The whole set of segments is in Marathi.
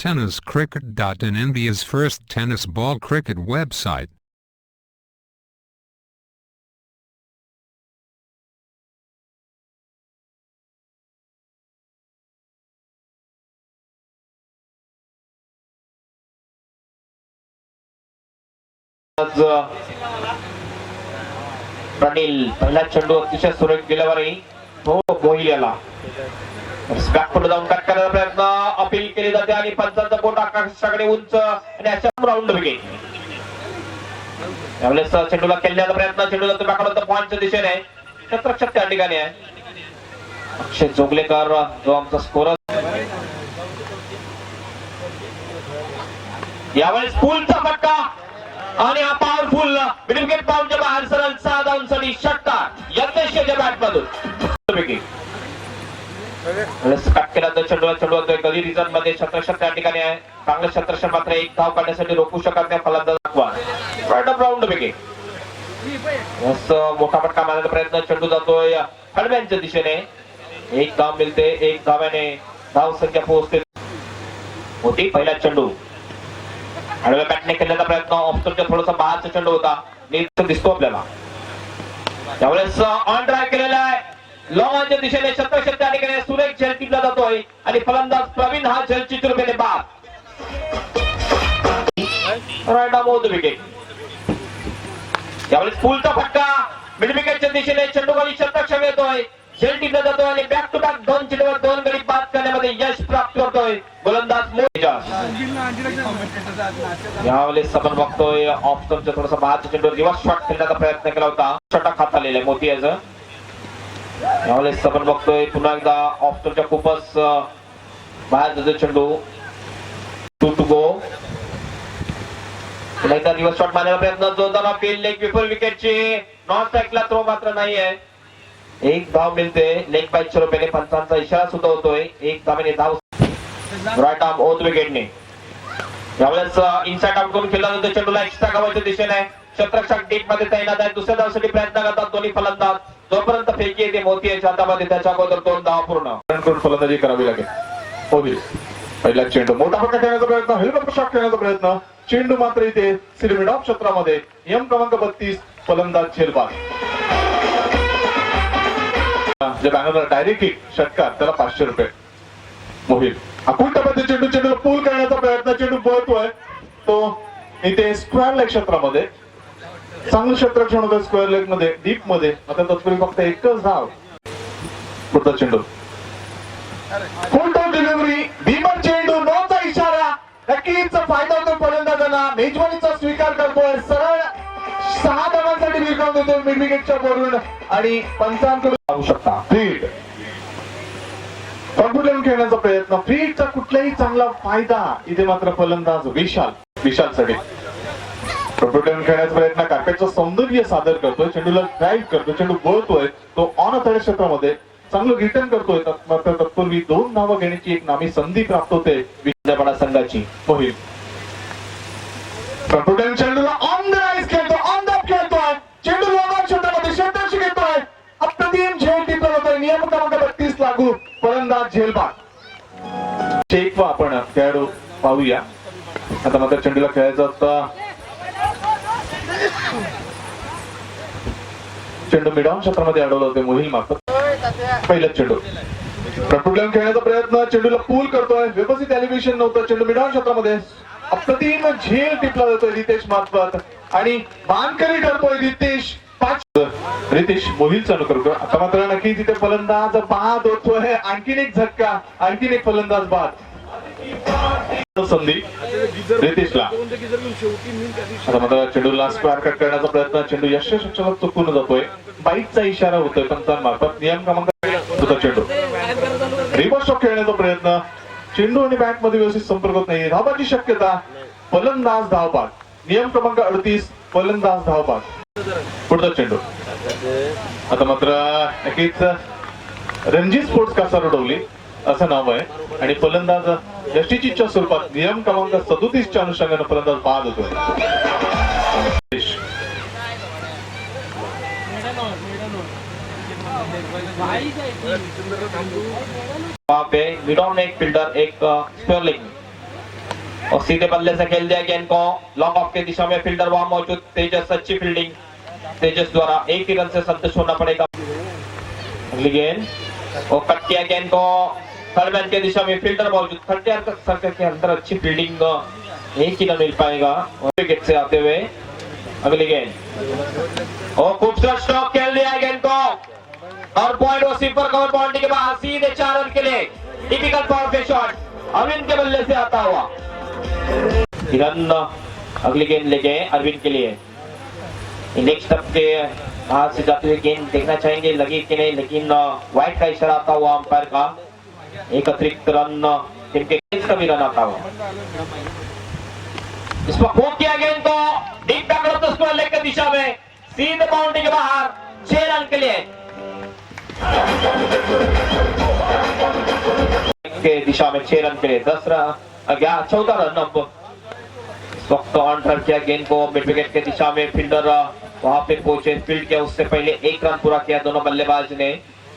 tenniscricket.in, India's first tennis ball cricket website. Pranil पहिला चेंडू अतिशय सुरेख गेल्यावरही तो मोहिल याला बॅकफुट जाऊन कट करण्याचा प्रयत्न अपील केली जाते आणि पंचांचा बोट आकाशाकडे उंच आणि अशा राऊंड विकेट. यावेळेस चेंडूला खेळण्याचा प्रयत्न, चेंडूला तो बॅकवर्ड पॉइंटच्या दिशेने क्षेत्ररक्षक त्या ठिकाणी आहे. अक्षय जोगलेकर जो आमचा स्कोरर. यावेळेस फुलचा फटका आणि हा पॉवरफुल विकेट पाऊंडच्या बाहेर सरळ 6 धावांसाठी षटकार यज्ञेशच्या बॅटमधून विकेट. कट केला तर चेंडू गली रिझन मध्ये क्षेत्ररक्षक त्या ठिकाणी आहे. चांगलं क्षेत्ररक्षक मात्र एक धाव काढण्यासाठी रोखू शकत नाही फलंदाज राऊंड विकेट. मोठा फटका मारण्याचा प्रयत्न, चेंडू जातोय कडव्यांच्या दिशेने. एक धाव मिळते, एक धाव्याने धाव संख्या पोहोचते होती. पहिला चेंडू आडव्या बॅटने केलेला प्रयत्न ऑफस्टोनच्या थोडासा बाहेरचा चेंडू होता, नीट दिसतो आपल्याला. त्यावेळेस ऑन ड्राइव्ह केलेला आहे लॉंगच्या दिशेने. क्षेत्ररक्षक त्या ठिकाणी सुरेख झेल टिपला जातोय आणि फलंदाज प्रवीण हा झेल चिचुरपणे बाद. Right arm of the wicket. त्यावेळेस फुलचा फटका मिड विकेटच्या दिशेने, चेंडू खाली क्षेत्ररक्षक येतोय, झेल टिपला जातोय आणि बॅक टू बॅक 2 चेंडूवर 2 गडी बाद करण्यामध्ये यश प्राप्त करतोय गोलंदाज मोहिजाज. यावेळेस आपण बघतोय ऑफस्टोनच्या थोडासा बाहेरच्या चेंडूवर रिव्हर्स शॉट खेळण्याचा प्रयत्न केला होता, षटक हात आलेला आहे मोती याचं. यावेळेस आपण बघतोय पुन्हा एकदा ऑफस्टोनच्या खूपच बाहेर चेंडू 2 टू गो. पुन्हा एकदा रिव्हर्स शॉट मारण्याचा प्रयत्न, जोरदार अपील लेग बिफोर विकेटची. नॉन स्ट्राइकला थ्रो मात्र नाहीये. एक धाव मिळते लेग बाईटच्या रुपयाने. पंचांचा इशारा सुद्धा होतोय, एक धावेने धाव राईट आर्म ऑफ द विकेटने. यावेळेस इनसाइड आउट करून खेळला जातो, चेंडूला एक्स्ट्रा कव्हरच्या दिशेने. क्षेत्ररक्षक डीप मध्ये तैनात आहे. दुसऱ्या धावसाठी प्रयत्न करतात दोन्ही फलंदाज. जोपर्यंत फेकी येते मोती याच्या हातामध्ये त्याच्या अगोदर 2 धावा पूर्ण करून फलंदाजी करावी लागेल. होईल पहिला चेंडू, मोठा फटका खेळण्याचा प्रयत्न, हेलिकॉप्टर शॉट खेळण्याचा प्रयत्न. चेंडू मात्र इथे सिलिमिड ऑफ क्षेत्रामध्ये. नियम क्रमांक 32 फलंदाज झेलबाद. जे बॅनरला डायरेक्ट हिट षटकार त्याला 500 रुपये. मोहिल अकुल टप्प्यात चेंडूला पूल करण्याचा प्रयत्न, चेंडू पळतोय तो इथे स्क्वेअर लेग क्षेत्रामध्ये. चांगलं क्षेत्ररक्षण होतं स्क्वेअर लेग मध्ये, डीप मध्ये. आता तत्पूर्वी फक्त एकच धाव. पुढचा चेंडू फुल टॉस डिलिव्हरी, भीमर चेंडू, नोचा इशारा. नक्कीच फायदा होतो फलंदाजांना. मेजवानीचा स्वीकार करतोय, सरळ 6 धावांसाठी विक्रम देतोय मिड विकेटच्या वरून आणि पंचांकडून जाऊ शकता. फील्ड कॉन्फिडंट खेळण्याचा प्रयत्न, फील्डचा कुठलाही चांगला फायदा इथे मात्र फलंदाज विशालसाठी. कॉन्फिडंट खेळण्याचा प्रयत्न, कार्पेटचं सौंदर्य सादर करतोय, चेंडूला ड्राईव्ह करतोय, चेंडू बोलतोय तो ऑन अथर्ड क्षेत्रामध्ये. चांगलं रिटर्न करतोय. मात्र तत्पूर्वी 2 धावा घेण्याची एक नामी संधी प्राप्त होते विजयवाडा संघाची. मोहिल कॉन्फिडंट चेंडूला ऑन द राईज खेळतोय, ऑन द खेळतोय, चेंडू लॉंग क्षेत्रामध्ये क्षेत्ररक्षक येतोय, अप्रतिम झेल टिपला जातोय. नियम क्रमांक 32 लागू, फलंदाज झेलबाद. चेक आपण खेळाडू पाहूया. आता मात्र चेंडूला खेळायचा होता, चेंडू मिड ऑन क्षेत्रामध्ये अडवलं होते मोहिल मार्फत. पहिला चेंडू प्रफुल्लन खेळण्याचा प्रयत्न, चेंडूला पूल करतोय, व्यवस्थित एलिव्हेशन नव्हतं, चेंडू मिड ऑन क्षेत्रामध्ये. अप्रतिम झेल टिपला जातोय रितेश मार्फत आणि मानकरी ठरतोय रितेश. रितेश मोहिलचा अनुकरण. आता मात्र नक्की तिथे फलंदाज बाद होतोय. आणखीन एक झटका, आणखीन एक फलंदाज बाद. संधी रितेशला. आता मात्र चेंडूला स्क्वेअर कट करण्याचा प्रयत्न, चेंडू यशस्वी चुकून जातोय. बाईकचा इशारा होतोय पंचांमार्फत. नियम क्रमांक चेंडू रिव्हर्स शॉट खेळण्याचा प्रयत्न, चेंडू आणि बॅट मध्ये व्यवस्थित संपर्क होत नाही. धावाची शक्यता, फलंदाज धावबाद. नियम क्रमांक 38 फलंदाज धावबाद. पुढचा चेंडू आता मात्र नक्कीच रणजी स्पोर्ट्स कासा रडवली असं नाव आहे आणि फलंदाज यष्टीच्या स्वरूपात नियम क्रमांक 37 च्या अनुषंगाने फलंदाज बाद होतोय. मिड ऑन एक फिल्डर, एक स्क्वेअर लेग. और सीधे बल्ले से खेल दिया गेंद को लॉन्ग ऑफ के दिशा में फील्डर वहां मौजूद तेजस, अच्छी फील्डिंग तेजस द्वारा, एक ही रन से संतुष्ट होना पड़ेगा। अगली गेंद और कट किया गेंद को थर्ड मैन के दिशा में फील्डर मौजूद, थर्ड सर्कल के अंदर अच्छी फील्डिंग, एक ही रन मिल पाएगा विकेट से आते हुए। अगली गेंद और खूबसूरत स्ट्रोक खेल दिया गेंद को और पॉइंट और सिपर कवर बाउंड्री के बाहर सीधे 4 रन के लिए typical power play shot Arvind के बल्ले से आता हुआ रन। अगली गेंद लेके अरविंद के लिए इंडेक्स तक के हाथ से जाते हुए गेंद देखना चाहेंगे लगी कि नहीं, लेकिन वाइट का इशारा आता हुआ अंपायर का, एक अतिरिक्त रन टीम के का भी रन आता हुआ। इस पर खूब किया गेंद को deep back of square leg की दिशा में सीधे बाउंड्री के बाहर 6 रन के लिए के दिशा में 6 रन के लिए 10 रन 14 रन। अब वक्त ऑन कर किया गेंद को मिड विकेट के दिशा में फील्डर वहां पे पहुंचे, फील्ड किया, उससे पहले 1 रन पूरा किया दोनों बल्लेबाज ने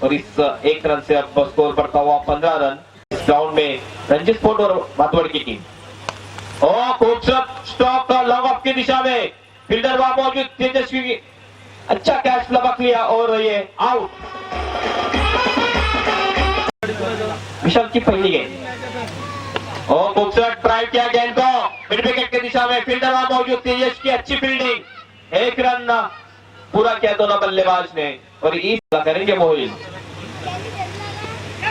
और इस 1 रन से अब स्कोर बढ़ता हुआ 15 रन। इस राउंड में रंजित फोर्ट और भातवड़ की टीम और खूबसूरत स्टॉक लॉन्ग ऑफ की दिशा में फील्डर वहां मौजूद तेजस्वी, अच्छा कैच लपक लिया और ये आउट। विशाल की पहली गेंद और खूबसूरत ड्राइव किया गेंद को मिड विकेट की दिशा में फील्डर वहां मौजूद तेजस की अच्छी फील्डिंग, 1 रन पूरा किया दोनों बल्लेबाज ने और इस करेंगे मोहिल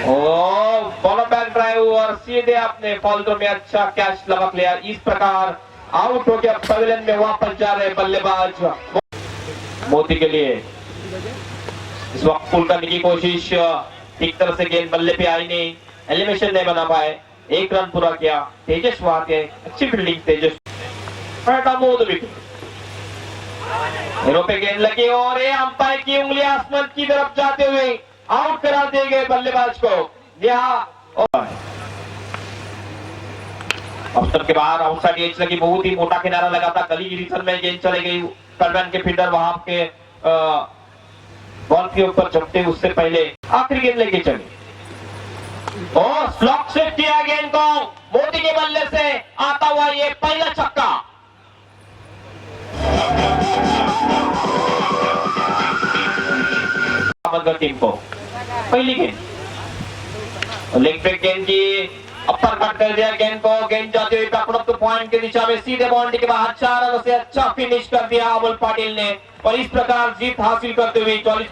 बॉलर बैक ड्राइव और सीधे अपने फॉल्डर में अच्छा कैच लपक लिया। इस प्रकार आउट हो गया, पवेलियन में वापस जा रहे बल्लेबाज मोती के लिए। इस वक्त पुल करने की कोशिश, ठीक तरह से गेंद बल्ले पे आई नहीं, एलिमिनेशन नहीं बना पाए, 1 रन पूरा किया तेजस वहां के, अच्छी फील्डिंग तेजस पे गेंद लगी और ये अंपायर की उंगली आसमान की तरफ जाते हुए आउट करा दिए गए बल्लेबाज को। अफसर के बाहर आउटसाइड एज लगी, बहुत ही मोटा किनारा लगा था, गली की रीजन में गेंद चली गई, कर्नल के फील्डर वहां के बॉल के ऊपर झपटे उससे पहले आखिरी गेंद लेके चली और स्लॉक से किया गेंद को मोदी के बल्ले से आता हुआ ये पहला छक्का। टीम को पहली गेंद लेग ब्रेक गेंद की अपर कट कर दिया गेंद को, गेंद जाते हुए बैकवर्ड पॉइंट की दिशा में सीधे बाउंड्री के बाहर 4 रनों से अच्छा फिनिश कर दिया अमोल पाटिल ने और इस प्रकार जीत हासिल करते हुए 44